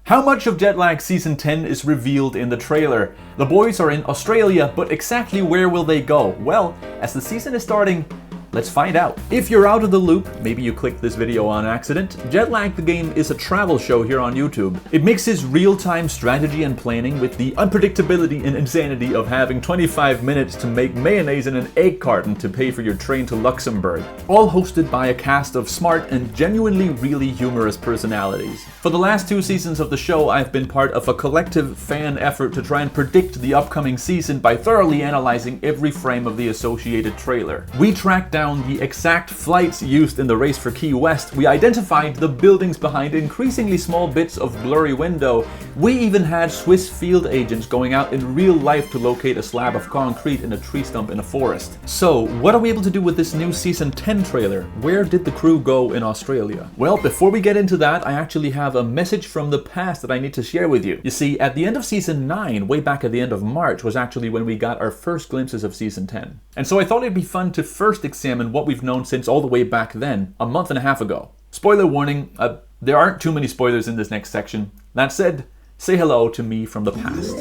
How much of Jetlag Season 10 is revealed in the trailer? The boys are in Australia, but exactly where will they go? Well, as the season is starting, let's find out. If you're out of the loop, maybe you clicked this video on accident, Jetlag the game is a travel show here on YouTube. It mixes real-time strategy and planning with the unpredictability and insanity of having 25 minutes to make mayonnaise in an egg carton to pay for your train to Luxembourg. All hosted by a cast of smart and genuinely really humorous personalities. For the last 2 seasons of the show, I've been part of a collective fan effort to try and predict the upcoming season by thoroughly analyzing every frame of the associated trailer. We tracked down the exact flights used in the race for Key West, we identified the buildings behind increasingly small bits of blurry window, we even had Swiss field agents going out in real life to locate a slab of concrete in a tree stump in a forest. So, what are we able to do with this new Season 10 trailer? Where did the crew go in Australia? Well, before we get into that, I actually have a message from the past that I need to share with you. You see, at the end of Season 9, way back at the end of March, was actually when we got our first glimpses of Season 10. And so I thought it'd be fun to first examine what we've known since all the way back then, a month and a half ago. Spoiler warning, there aren't too many spoilers in this next section. That said, say hello to me from the past.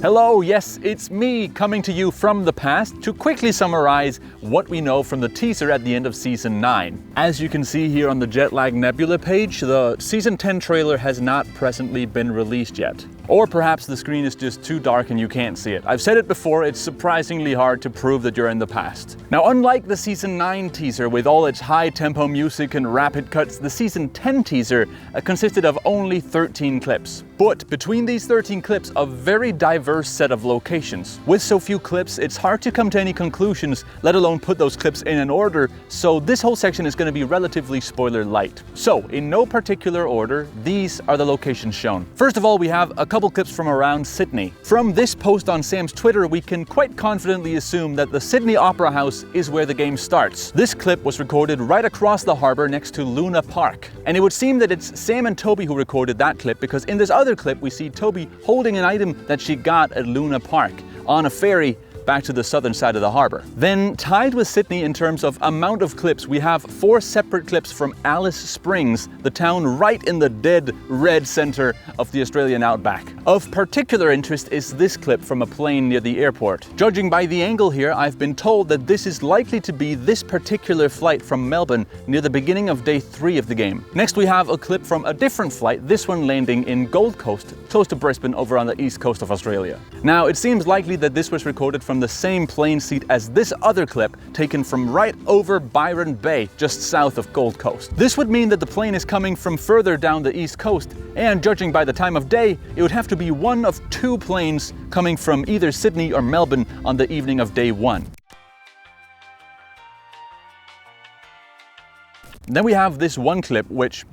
Hello, yes, it's me coming to you from the past to quickly summarize what we know from the teaser at the end of Season 9. As you can see here on the Jetlag Nebula page, the Season 10 trailer has not presently been released yet. Or perhaps the screen is just too dark and you can't see it. I've said it before, it's surprisingly hard to prove that you're in the past. Now, unlike the Season 9 teaser with all its high-tempo music and rapid cuts, the Season 10 teaser consisted of only 13 clips. But between these 13 clips, a very diverse set of locations. With so few clips, it's hard to come to any conclusions, let alone put those clips in an order, so this whole section is going to be relatively spoiler light. So, in no particular order, these are the locations shown. First of all, we have a couple clips from around Sydney. From this post on Sam's Twitter, we can quite confidently assume that the Sydney Opera House is where the game starts. This clip was recorded right across the harbour next to Luna Park. And it would seem that it's Sam and Toby who recorded that clip, because in this other clip we see Toby holding an item that she got at Luna Park on a ferry back to the southern side of the harbour. Then, tied with Sydney in terms of amount of clips, we have 4 separate clips from Alice Springs, the town right in the dead red centre of the Australian outback. Of particular interest is this clip from a plane near the airport. Judging by the angle here, I've been told that this is likely to be this particular flight from Melbourne near the beginning of day 3 of the game. Next we have a clip from a different flight, this one landing in Gold Coast, close to Brisbane over on the east coast of Australia. Now, it seems likely that this was recorded from the same plane seat as this other clip taken from right over Byron Bay, just south of Gold Coast. This would mean that the plane is coming from further down the east coast, and judging by the time of day, it would have to be one of 2 planes coming from either Sydney or Melbourne on the evening of day 1. Then we have this one clip which,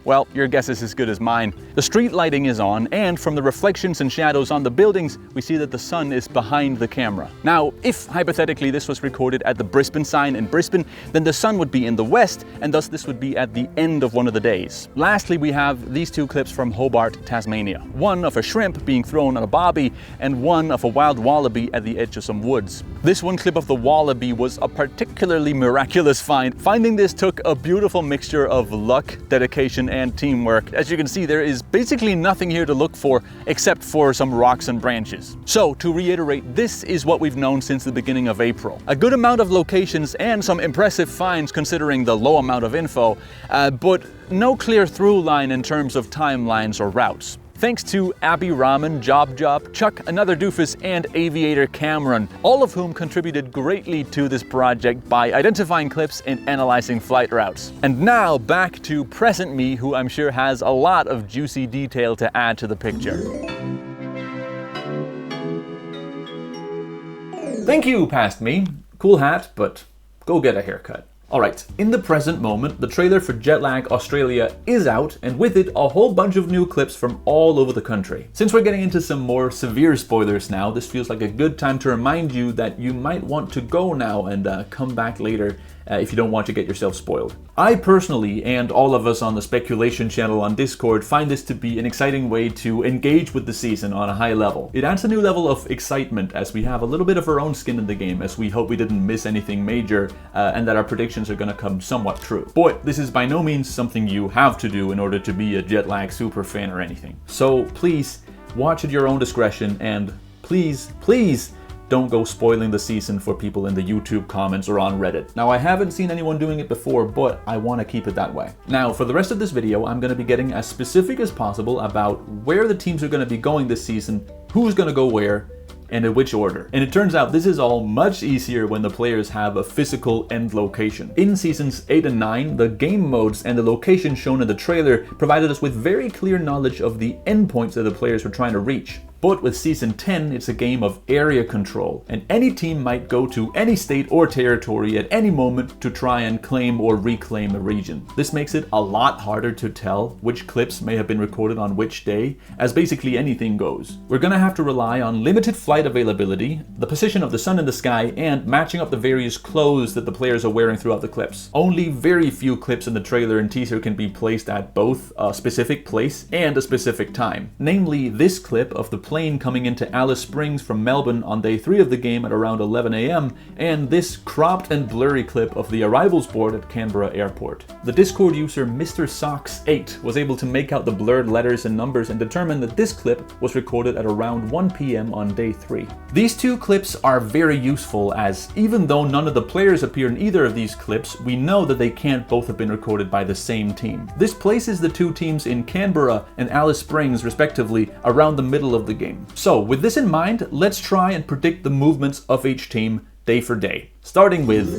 well, your guess is as good as mine. The street lighting is on, and from the reflections and shadows on the buildings, we see that the sun is behind the camera. Now, if hypothetically this was recorded at the Brisbane sign in Brisbane, then the sun would be in the west, and thus this would be at the end of one of the days. Lastly, we have these 2 clips from Hobart, Tasmania. One of a shrimp being thrown on a bobby, and one of a wild wallaby at the edge of some woods. This one clip of the wallaby was a particularly miraculous find. Finding this took a beautiful mixture of luck, dedication, and teamwork. As you can see, there is basically nothing here to look for except for some rocks and branches. So, to reiterate, this is what we've known since the beginning of April. A good amount of locations and some impressive finds considering the low amount of info, but no clear through line in terms of timelines or routes. Thanks to Abby Rahman, Jobjob, Chuck, Another Doofus, and Aviator Cameron, all of whom contributed greatly to this project by identifying clips and analyzing flight routes. And now back to present me, who I'm sure has a lot of juicy detail to add to the picture. Thank you, past me. Cool hat, but go get a haircut. Alright, in the present moment, the trailer for Jetlag Australia is out, and with it, a whole bunch of new clips from all over the country. Since we're getting into some more severe spoilers now, this feels like a good time to remind you that you might want to go now and come back later if you don't want to get yourself spoiled. I personally, and all of us on the speculation channel on Discord, find this to be an exciting way to engage with the season on a high level. It adds a new level of excitement as we have a little bit of our own skin in the game, as we hope we didn't miss anything major and that our predictions are going to come somewhat true. But this is by no means something you have to do in order to be a Jetlag super fan or anything. So please watch at your own discretion, and please don't go spoiling the season for people in the YouTube comments or on Reddit. Now, I haven't seen anyone doing it before, but I want to keep it that way. Now, for the rest of this video, I'm going to be getting as specific as possible about where the teams are going to be going this season, who's going to go where, and in which order. And it turns out this is all much easier when the players have a physical end location. In seasons 8 and 9, the game modes and the location shown in the trailer provided us with very clear knowledge of the endpoints that the players were trying to reach. But with Season 10, it's a game of area control, and any team might go to any state or territory at any moment to try and claim or reclaim a region. This makes it a lot harder to tell which clips may have been recorded on which day, as basically anything goes. We're gonna have to rely on limited flight availability, the position of the sun in the sky, and matching up the various clothes that the players are wearing throughout the clips. Only very few clips in the trailer and teaser can be placed at both a specific place and a specific time. Namely, this clip of the plane coming into Alice Springs from Melbourne on day 3 of the game at around 11 AM, and this cropped and blurry clip of the arrivals board at Canberra Airport. The Discord user Mr. Socks 8 was able to make out the blurred letters and numbers and determine that this clip was recorded at around 1 PM on day 3. These two clips are very useful, as even though none of the players appear in either of these clips, we know that they can't both have been recorded by the same team. This places the two teams in Canberra and Alice Springs respectively around the middle of the game. So with this in mind, let's try and predict the movements of each team day for day, starting with...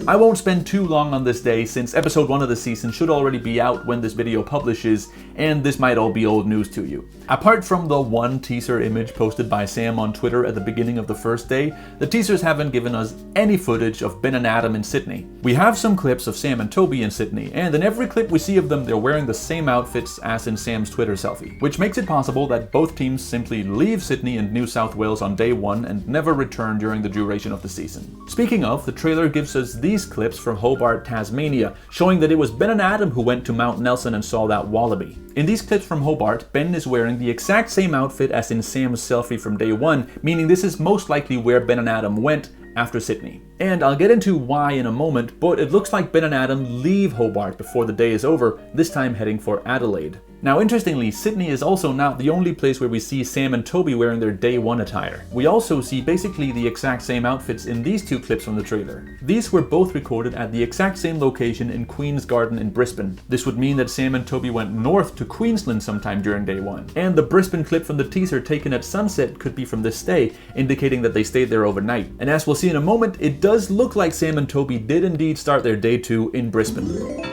I won't spend too long on this day, since episode 1 of the season should already be out when this video publishes, and this might all be old news to you. Apart from the one teaser image posted by Sam on Twitter at the beginning of the first day, the teasers haven't given us any footage of Ben and Adam in Sydney. We have some clips of Sam and Toby in Sydney, and in every clip we see of them, they're wearing the same outfits as in Sam's Twitter selfie, which makes it possible that both teams simply leave Sydney and New South Wales on day 1 and never return during the duration of the season. Speaking of, the trailer gives us these clips from Hobart, Tasmania, showing that it was Ben and Adam who went to Mount Nelson and saw that wallaby. In these clips from Hobart, Ben is wearing the exact same outfit as in Sam's selfie from day 1, meaning this is most likely where Ben and Adam went after Sydney. And I'll get into why in a moment, but it looks like Ben and Adam leave Hobart before the day is over, this time heading for Adelaide. Now, interestingly, Sydney is also not the only place where we see Sam and Toby wearing their day 1 attire. We also see basically the exact same outfits in these two clips from the trailer. These were both recorded at the exact same location in Queen's Garden in Brisbane. This would mean that Sam and Toby went north to Queensland sometime during day 1. And the Brisbane clip from the teaser taken at sunset could be from this stay, indicating that they stayed there overnight. And as we'll see in a moment, it does look like Sam and Toby did indeed start their day 2 in Brisbane.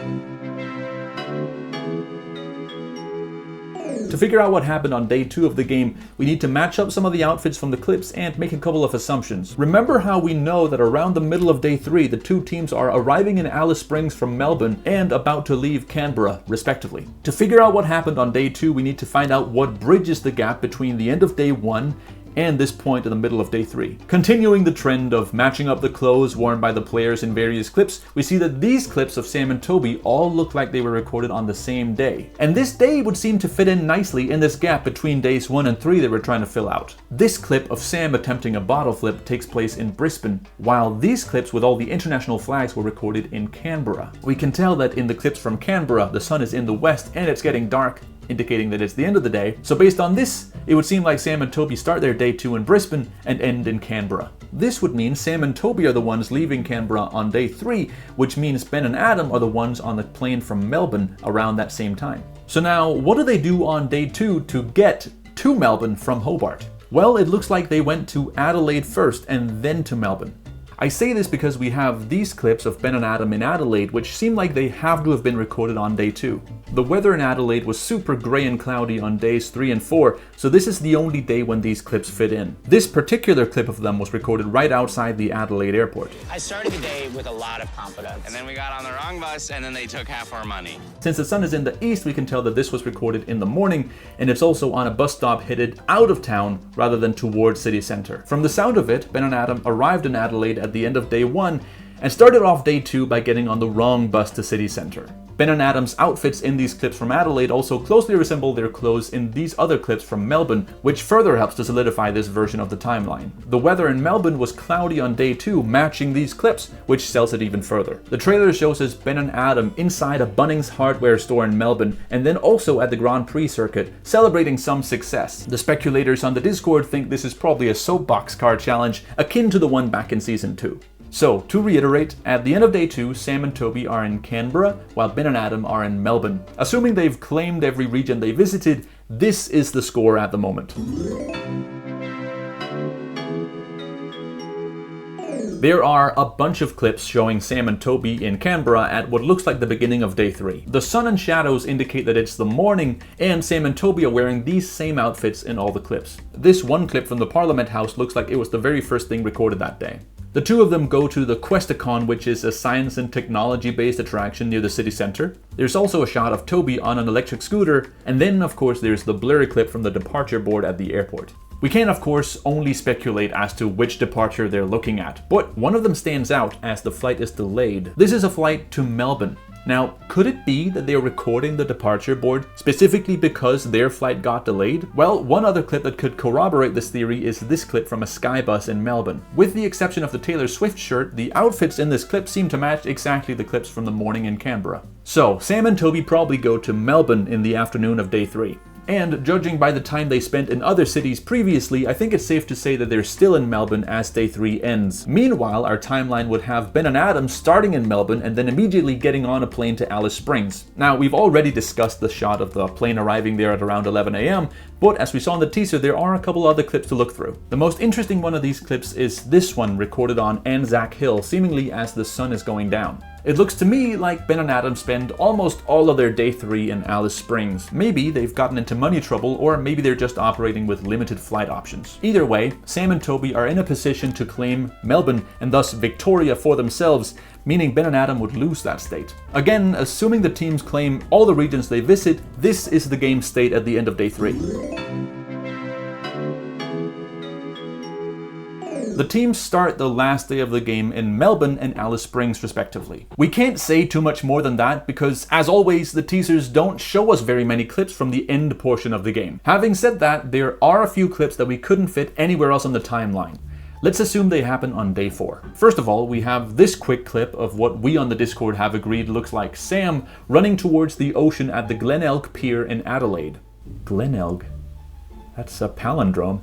To figure out what happened on day 2 of the game, we need to match up some of the outfits from the clips and make a couple of assumptions. Remember how we know that around the middle of day 3, the two teams are arriving in Alice Springs from Melbourne and about to leave Canberra, respectively. To figure out what happened on day 2, we need to find out what bridges the gap between the end of day 1 and this point in the middle of day 3. Continuing the trend of matching up the clothes worn by the players in various clips, we see that these clips of Sam and Toby all look like they were recorded on the same day. And this day would seem to fit in nicely in this gap between days 1 and 3 they were trying to fill out. This clip of Sam attempting a bottle flip takes place in Brisbane, while these clips with all the international flags were recorded in Canberra. We can tell that in the clips from Canberra, the sun is in the west and it's getting dark, indicating that it's the end of the day. So based on this, it would seem like Sam and Toby start their day 2 in Brisbane and end in Canberra. This would mean Sam and Toby are the ones leaving Canberra on day 3, which means Ben and Adam are the ones on the plane from Melbourne around that same time. So now, what do they do on day 2 to get to Melbourne from Hobart? Well, it looks like they went to Adelaide first and then to Melbourne. I say this because we have these clips of Ben and Adam in Adelaide, which seem like they have to have been recorded on day 2. The weather in Adelaide was super grey and cloudy on days 3 and 4, so this is the only day when these clips fit in. This particular clip of them was recorded right outside the Adelaide airport. I started the day with a lot of confidence. And then we got on the wrong bus, and then they took half our money. Since the sun is in the east, we can tell that this was recorded in the morning, and it's also on a bus stop headed out of town rather than towards city centre. From the sound of it, Ben and Adam arrived in Adelaide at the end of day 1 and started off day 2 by getting on the wrong bus to city centre. Ben and Adam's outfits in these clips from Adelaide also closely resemble their clothes in these other clips from Melbourne, which further helps to solidify this version of the timeline. The weather in Melbourne was cloudy on day 2, matching these clips, which sells it even further. The trailer shows us Ben and Adam inside a Bunnings hardware store in Melbourne, and then also at the Grand Prix circuit, celebrating some success. The speculators on the Discord think this is probably a soapbox car challenge akin to the one back in season 2. So, to reiterate, at the end of day 2, Sam and Toby are in Canberra, while Ben and Adam are in Melbourne. Assuming they've claimed every region they visited, this is the score at the moment. There are a bunch of clips showing Sam and Toby in Canberra at what looks like the beginning of day 3. The sun and shadows indicate that it's the morning, and Sam and Toby are wearing these same outfits in all the clips. This one clip from the Parliament House looks like it was the very first thing recorded that day. The two of them go to the Questacon, which is a science and technology based attraction near the city centre. There's also a shot of Toby on an electric scooter, and then of course there's the blurry clip from the departure board at the airport. We can of course only speculate as to which departure they're looking at, but one of them stands out as the flight is delayed. This is a flight to Melbourne. Now, could it be that they're recording the departure board specifically because their flight got delayed? Well, one other clip that could corroborate this theory is this clip from a Skybus in Melbourne. With the exception of the Taylor Swift shirt, the outfits in this clip seem to match exactly the clips from the morning in Canberra. So, Sam and Toby probably go to Melbourne in the afternoon of day 3. And judging by the time they spent in other cities previously, I think it's safe to say that they're still in Melbourne as day 3 ends. Meanwhile, our timeline would have Ben and Adam starting in Melbourne and then immediately getting on a plane to Alice Springs. Now, we've already discussed the shot of the plane arriving there at around 11 AM, but as we saw in the teaser, there are a couple other clips to look through. The most interesting one of these clips is this one recorded on Anzac Hill, seemingly as the sun is going down. It looks to me like Ben and Adam spend almost all of their day 3 in Alice Springs. Maybe they've gotten into money trouble, or maybe they're just operating with limited flight options. Either way, Sam and Toby are in a position to claim Melbourne and thus Victoria for themselves, meaning Ben and Adam would lose that state. Again, assuming the teams claim all the regions they visit, this is the game state at the end of day 3. The teams start the last day of the game in Melbourne and Alice Springs respectively. We can't say too much more than that because, as always, the teasers don't show us very many clips from the end portion of the game. Having said that, there are a few clips that we couldn't fit anywhere else on the timeline. Let's assume they happen on day 4. First of all, we have this quick clip of what we on the Discord have agreed looks like Sam running towards the ocean at the Glenelg Pier in Adelaide. Glenelg? That's a palindrome.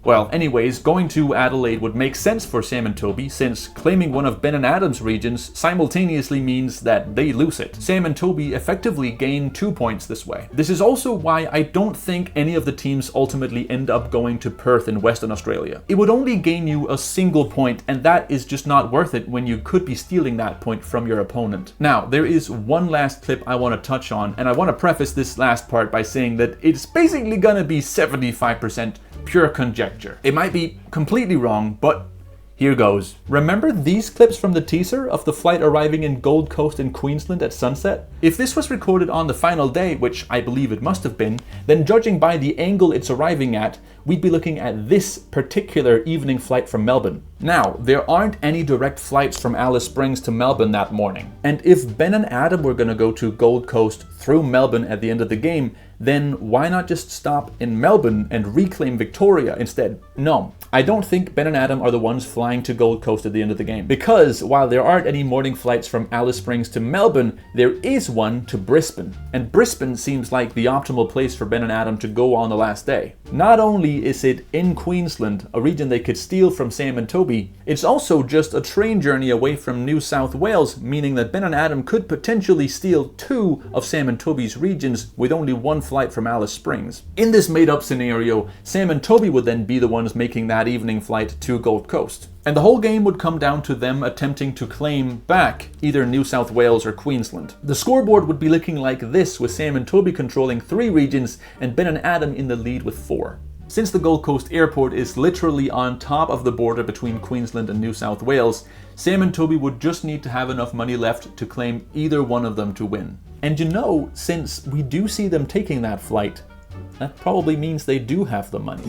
Well, anyways, going to Adelaide would make sense for Sam and Toby, since claiming one of Ben and Adam's regions simultaneously means that they lose it. Sam and Toby effectively gain 2 points this way. This is also why I don't think any of the teams ultimately end up going to Perth in Western Australia. It would only gain you a single point, and that is just not worth it when you could be stealing that point from your opponent. Now, there is one last clip I want to touch on, and I want to preface this last part by saying that it's basically gonna be 75% pure conjecture. It might be completely wrong, but here goes. Remember these clips from the teaser of the flight arriving in Gold Coast in Queensland at sunset? If this was recorded on the final day, which I believe it must have been, then judging by the angle it's arriving at, we'd be looking at this particular evening flight from Melbourne. Now, there aren't any direct flights from Alice Springs to Melbourne that morning. And if Ben and Adam were gonna go to Gold Coast through Melbourne at the end of the game, then why not just stop in Melbourne and reclaim Victoria instead? No, I don't think Ben and Adam are the ones flying to Gold Coast at the end of the game. Because while there aren't any morning flights from Alice Springs to Melbourne, there is one to Brisbane. And Brisbane seems like the optimal place for Ben and Adam to go on the last day. Not only is it in Queensland, a region they could steal from Sam and Toby, it's also just a train journey away from New South Wales, meaning that Ben and Adam could potentially steal 2 of Sam and Toby's regions with only 1 flight from Alice Springs. In this made-up scenario, Sam and Toby would then be the ones making that evening flight to Gold Coast. And the whole game would come down to them attempting to claim back either New South Wales or Queensland. The scoreboard would be looking like this, with Sam and Toby controlling 3 regions and Ben and Adam in the lead with 4. Since the Gold Coast airport is literally on top of the border between Queensland and New South Wales, Sam and Toby would just need to have enough money left to claim either one of them to win. And you know, since we do see them taking that flight, that probably means they do have the money.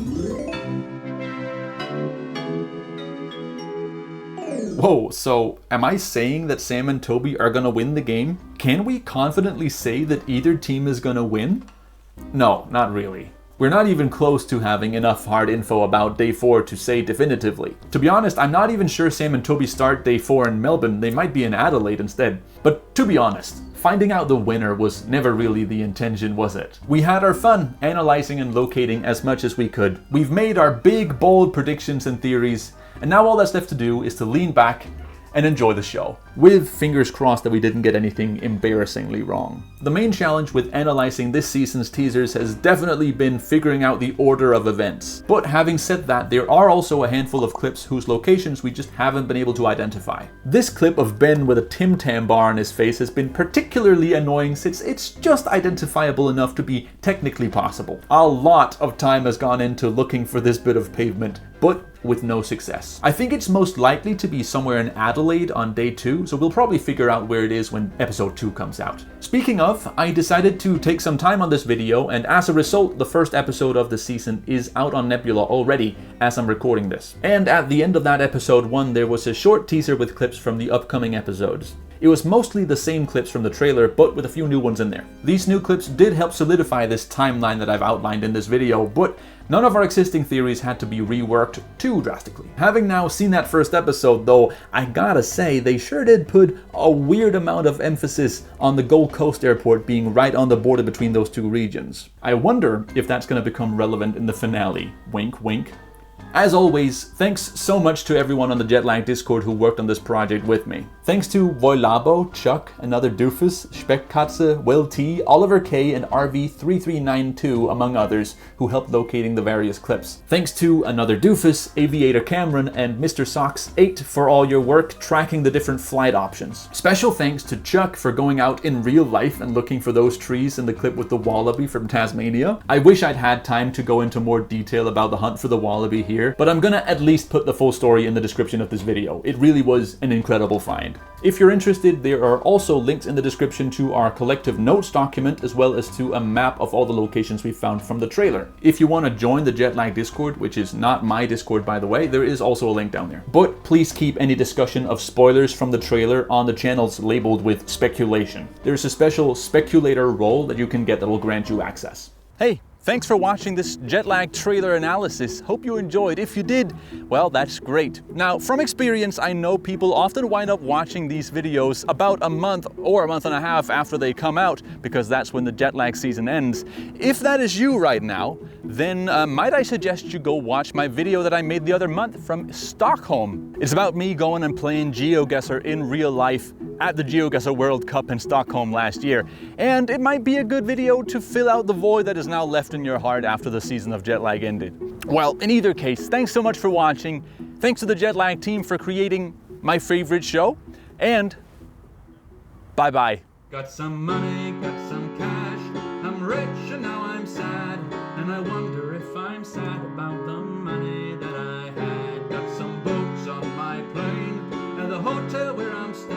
Whoa, so am I saying that Sam and Toby are gonna win the game? Can we confidently say that either team is gonna win? No, not really. We're not even close to having enough hard info about day 4 to say definitively. To be honest, I'm not even sure Sam and Toby start day 4 in Melbourne. They might be in Adelaide instead. But to be honest, finding out the winner was never really the intention, was it? We had our fun analyzing and locating as much as we could. We've made our big, bold predictions and theories, and now all that's left to do is to lean back and enjoy the show, with fingers crossed that we didn't get anything embarrassingly wrong. The main challenge with analyzing this season's teasers has definitely been figuring out the order of events. But having said that, there are also a handful of clips whose locations we just haven't been able to identify. This clip of Ben with a Tim Tam bar on his face has been particularly annoying since it's just identifiable enough to be technically possible. A lot of time has gone into looking for this bit of pavement, but with no success. I think it's most likely to be somewhere in Adelaide on day 2, so we'll probably figure out where it is when episode 2 comes out. Speaking of, I decided to take some time on this video, and as a result, the first episode of the season is out on Nebula already as I'm recording this. And at the end of that episode 1, there was a short teaser with clips from the upcoming episodes. It was mostly the same clips from the trailer, but with a few new ones in there. These new clips did help solidify this timeline that I've outlined in this video, but none of our existing theories had to be reworked too drastically. Having now seen that first episode though, I gotta say they sure did put a weird amount of emphasis on the Gold Coast airport being right on the border between those 2 regions. I wonder if that's gonna become relevant in the finale. Wink, wink. As always, thanks so much to everyone on the Jetlag Discord who worked on this project with me. Thanks to Voilabo, Chuck, Another Doofus, Speckkatze, Will T, Oliver K, and RV3392, among others, who helped locating the various clips. Thanks to Another Doofus, Aviator Cameron, and Mr. Socks 8 for all your work tracking the different flight options. Special thanks to Chuck for going out in real life and looking for those trees in the clip with the wallaby from Tasmania. I wish I'd had time to go into more detail about the hunt for the wallaby here, but I'm gonna at least put the full story in the description of this video. It really was an incredible find. If you're interested, there are also links in the description to our collective notes document, as well as to a map of all the locations we found from the trailer. If you want to join the Jetlag Discord, which is not my Discord by the way, there is also a link down there. But please keep any discussion of spoilers from the trailer on the channels labeled with speculation. There's a special speculator role that you can get that will grant you access. Hey! Thanks for watching this Jetlag trailer analysis. Hope you enjoyed. If you did, well, that's great. Now, from experience, I know people often wind up watching these videos about a month or a month and a half after they come out, because that's when the Jetlag season ends. If that is you right now, then might I suggest you go watch my video that I made the other month from Stockholm. It's about me going and playing GeoGuessr in real life at the GeoGuessr World Cup in Stockholm last year. And it might be a good video to fill out the void that is now left in your heart after the season of Jetlag ended. Well, in either case, thanks so much for watching. Thanks to the Jetlag team for creating my favorite show, and bye-bye. Got some money, got some cash, I'm rich and now I'm sad, and I wonder if I'm sad about the money that I had. Got some boats on my plane, and the hotel where I'm staying